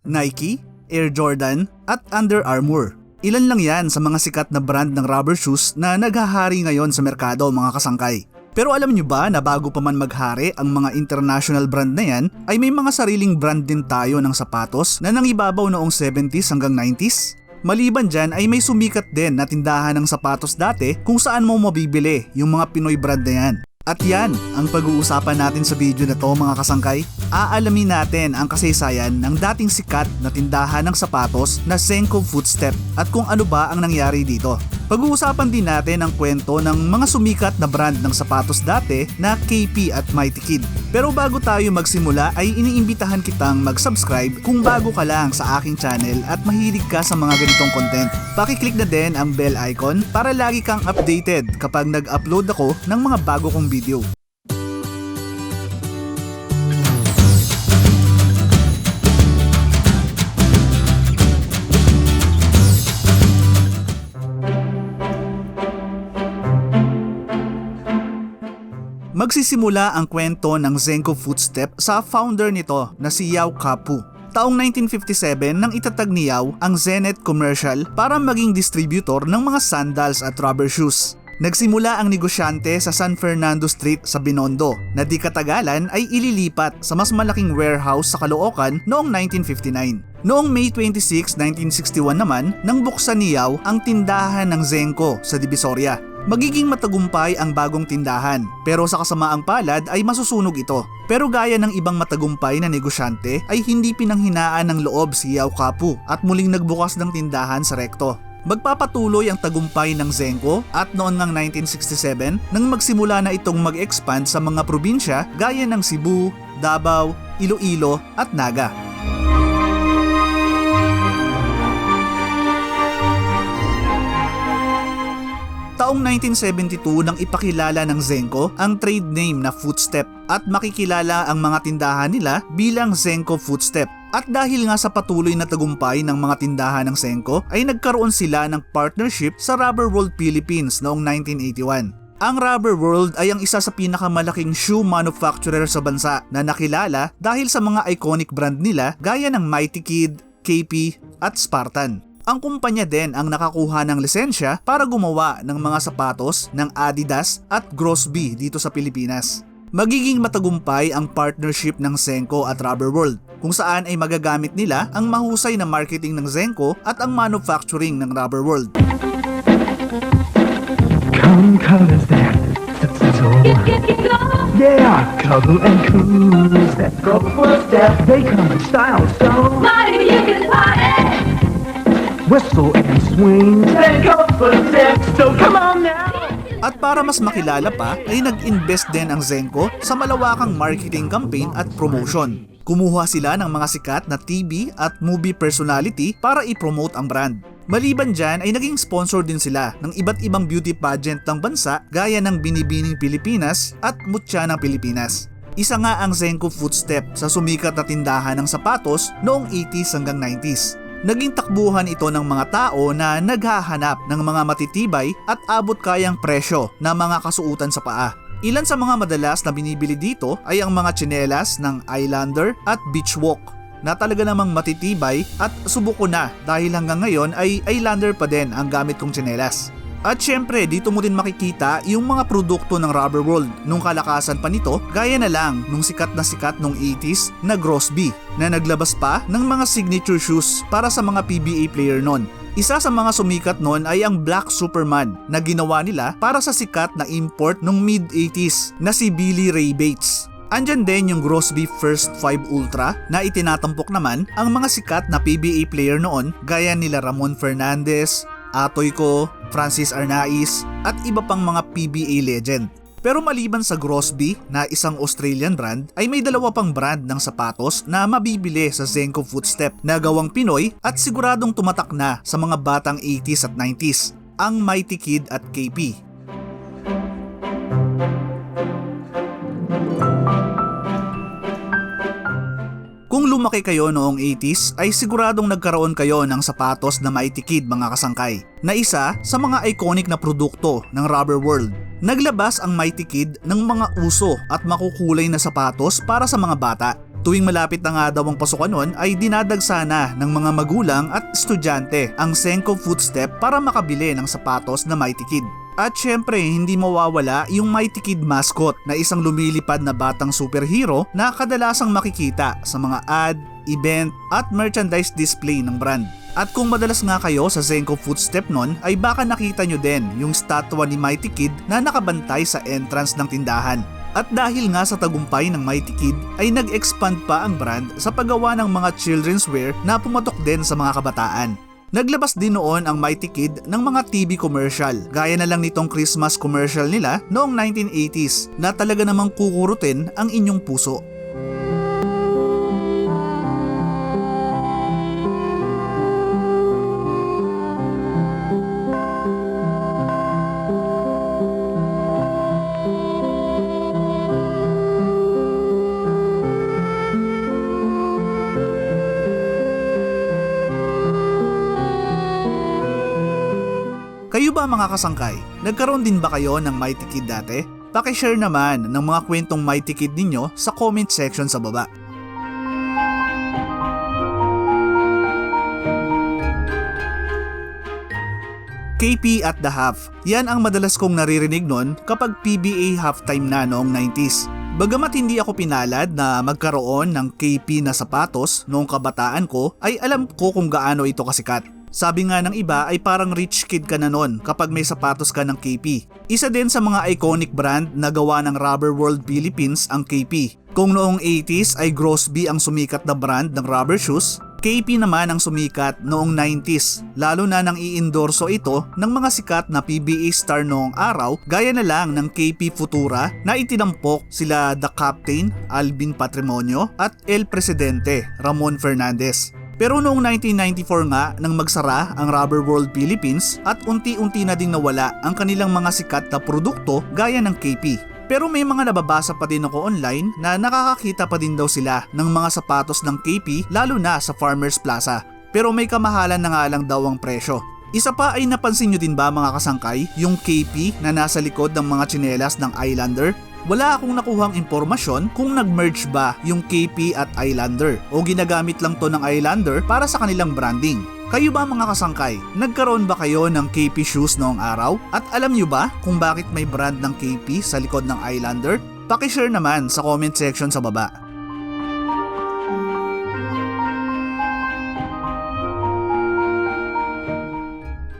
Nike, Air Jordan at Under Armour. Ilan lang yan sa mga sikat na brand ng rubber shoes na naghahari ngayon sa merkado mga kasangkay. Pero alam nyo ba na bago pa man maghari ang mga international brand na yan ay may mga sariling brand din tayo ng sapatos na nangibabaw noong 70s hanggang 90s? Maliban dyan ay may sumikat din na tindahan ng sapatos dati kung saan mo mabibili yung mga Pinoy brand na yan. At yan ang pag-uusapan natin sa video na to mga kasangkay. Aalamin natin ang kasaysayan ng dating sikat na tindahan ng sapatos na Zenko Footstep at kung ano ba ang nangyari dito. Pag-uusapan din natin ang kwento ng mga sumikat na brand ng sapatos dati na KP at Mighty Kid. Pero bago tayo magsimula ay iniimbitahan kitang mag-subscribe kung bago ka lang sa aking channel at mahilig ka sa mga ganitong content. Paki-click na din ang bell icon para lagi kang updated kapag nag-upload ako ng mga bago kong video. Magsisimula ang kwento ng Zenko Footstep sa founder nito na si Yao Kapu. Taong 1957 nang itatag ni Yao ang Zenet Commercial para maging distributor ng mga sandals at rubber shoes. Nagsimula ang negosyante sa San Fernando Street sa Binondo na di katagalan ay ililipat sa mas malaking warehouse sa Caloocan noong 1959. Noong May 26, 1961 naman nang buksan ni Yao ang tindahan ng Zenko sa Divisoria. Magiging matagumpay ang bagong tindahan pero sa kasamaang palad ay masusunog ito. Pero gaya ng ibang matagumpay na negosyante ay hindi pinanghinaan ng loob si Yao Kapu at muling nagbukas ng tindahan sa Recto. Magpapatuloy ang tagumpay ng Zenko at noon ng 1967 nang magsimula na itong mag-expand sa mga probinsya gaya ng Cebu, Davao, Iloilo at Naga. Taong 1972 nang ipakilala ng Zenko ang trade name na Footstep at makikilala ang mga tindahan nila bilang Zenko Footstep. At dahil nga sa patuloy na tagumpay ng mga tindahan ng Zenko ay nagkaroon sila ng partnership sa Rubber World Philippines noong 1981. Ang Rubber World ay ang isa sa pinakamalaking shoe manufacturer sa bansa na nakilala dahil sa mga iconic brand nila gaya ng Mighty Kid, KP at Spartan. Ang kumpanya din ang nakakuha ng lisensya para gumawa ng mga sapatos ng Adidas at Grosby dito sa Pilipinas. Magiging matagumpay ang partnership ng Zenko at Rubber World kung saan ay magagamit nila ang mahusay na marketing ng Zenko at ang manufacturing ng Rubber World. Come colors that yeah, cuddle and cruise that go footstep. They come in style so mighty you can party. Whistle and swing, then go footstep. So come on now. At para mas makilala pa ay nag-invest din ang Zenko sa malawakang marketing campaign at promotion. Kumuha sila ng mga sikat na TV at movie personality para i-promote ang brand. Maliban dyan ay naging sponsor din sila ng iba't ibang beauty pageant ng bansa gaya ng Binibining Pilipinas at Mutya ng Pilipinas. Isa nga ang Zenko Footstep sa sumikat na tindahan ng sapatos noong 80s hanggang 90s. Naging takbuhan ito ng mga tao na naghahanap ng mga matitibay at abot kayang presyo na mga kasuutan sa paa. Ilan sa mga madalas na binibili dito ay ang mga tsinelas ng Islander at Beach Walk na talaga namang matitibay at subok ko na dahil hanggang ngayon ay Islander pa din ang gamit kong tsinelas. At syempre dito mo din makikita yung mga produkto ng Rubber World nung kalakasan pa nito gaya na lang nung sikat nung 80s na Grosby na naglabas pa ng mga signature shoes para sa mga PBA player nun. Isa sa mga sumikat nun ay ang Black Superman na ginawa nila para sa sikat na import nung mid-80s na si Billy Ray Bates. Andyan din yung Grosby First 5 Ultra na itinatampok naman ang mga sikat na PBA player noon gaya nila Ramon Fernandez, Atoy Ko, Francis Arnaiz at iba pang mga PBA legend. Pero maliban sa Grosby na isang Australian brand ay may dalawa pang brand ng sapatos na mabibili sa Zenko Footstep na gawang Pinoy at siguradong tumatak na sa mga batang 80s at 90s, ang Mighty Kid at KP. Kung lumaki kayo noong 80s ay siguradong nagkaroon kayo ng sapatos na Mighty Kid mga kasangkay, na isa sa mga iconic na produkto ng Rubber World. Naglabas ang Mighty Kid ng mga uso at makukulay na sapatos para sa mga bata. Tuwing malapit na nga daw ang pasukan nun ay dinadagsana ng mga magulang at estudyante ang Zenko Footstep para makabili ng sapatos na Mighty Kid. At syempre hindi mawawala yung Mighty Kid mascot na isang lumilipad na batang superhero na kadalasang makikita sa mga ad, event at merchandise display ng brand. At kung madalas nga kayo sa Zenko Footstep nun ay baka nakita nyo din yung statwa ni Mighty Kid na nakabantay sa entrance ng tindahan. At dahil nga sa tagumpay ng Mighty Kid ay nag-expand pa ang brand sa paggawa ng mga children's wear na pumatok din sa mga kabataan. Naglabas din noon ang Mighty Kid ng mga TV commercial, gaya na lang nitong Christmas commercial nila noong 1980s na talaga namang kukurutin ang inyong puso. Kayo ba mga kasangkay? Nagkaroon din ba kayo ng Mighty Kid dati? Paki-share naman ng mga kwentong Mighty Kid ninyo sa comment section sa baba. KP at the Half. Yan ang madalas kong naririnig nun kapag PBA halftime na noong 90s. Bagamat hindi ako pinalad na magkaroon ng KP na sapatos noong kabataan ko, ay alam ko kung gaano ito kasikat. Sabi nga ng iba ay parang rich kid ka na nun kapag may sapatos ka ng KP. Isa din sa mga iconic brand na gawa ng Rubber World Philippines ang KP. Kung noong 80s ay Grosby ang sumikat na brand ng rubber shoes, KP naman ang sumikat noong 90s, lalo na nang i-endorso ito ng mga sikat na PBA star noong araw gaya na lang ng KP Futura na itinampok sila The Captain, Alvin Patrimonio at El Presidente, Ramon Fernandez. Pero noong 1994 nga nang magsara ang Rubber World Philippines at unti-unti na ding nawala ang kanilang mga sikat na produkto gaya ng KP. Pero may mga nababasa pa din ako online na nakakakita pa din daw sila ng mga sapatos ng KP lalo na sa Farmers Plaza. Pero may kamahalan na nga lang daw ang presyo. Isa pa ay napansin nyo din ba mga kasangkay yung KP na nasa likod ng mga tsinelas ng Islander? Wala akong nakuhang impormasyon kung nag-merge ba yung KP at Islander o ginagamit lang to ng Islander para sa kanilang branding. Kayo ba mga kasangkay, nagkaroon ba kayo ng KP shoes noong araw? At alam nyo ba kung bakit may brand ng KP sa likod ng Islander? Paki-share naman sa comment section sa baba.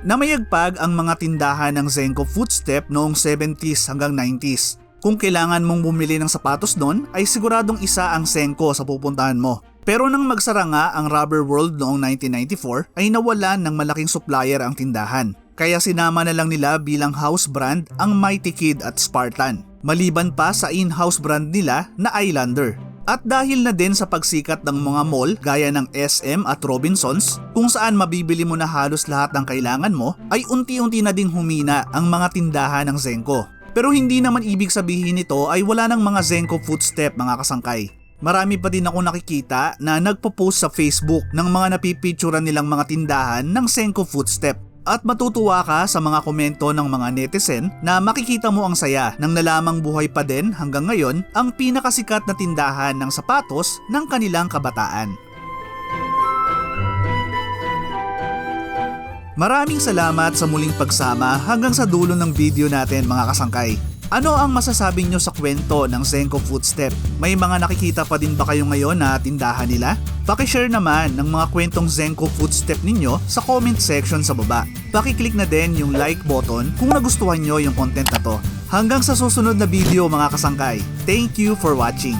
Namayagpag ang mga tindahan ng Zenko Footstep noong 70s hanggang 90s. Kung kailangan mong bumili ng sapatos doon ay siguradong isa ang Zenko sa pupuntahan mo. Pero nang magsara nga ang Rubber World noong 1994 ay nawalan ng malaking supplier ang tindahan. Kaya sinama na lang nila bilang house brand ang Mighty Kid at Spartan, maliban pa sa in-house brand nila na Islander. At dahil na din sa pagsikat ng mga mall gaya ng SM at Robinsons, kung saan mabibili mo na halos lahat ng kailangan mo, ay unti-unti na ding humina ang mga tindahan ng Zenko. Pero hindi naman ibig sabihin nito ay wala ng mga Zenko Footstep mga kasangkay. Marami pa din ako nakikita na nagpo-post sa Facebook ng mga napipicturan nilang mga tindahan ng Zenko Footstep. At matutuwa ka sa mga komento ng mga netizen na makikita mo ang saya nang nalamang buhay pa din hanggang ngayon ang pinakasikat na tindahan ng sapatos ng kanilang kabataan. Maraming salamat sa muling pagsama hanggang sa dulo ng video natin mga kasangkay. Ano ang masasabi nyo sa kwento ng Zenko Footstep? May mga nakikita pa din ba kayo ngayon na tindahan nila? Paki-share naman ng mga kwentong Zenko Footstep ninyo sa comment section sa baba. Paki-click na din yung like button kung nagustuhan nyo yung content na to. Hanggang sa susunod na video mga kasangkay. Thank you for watching.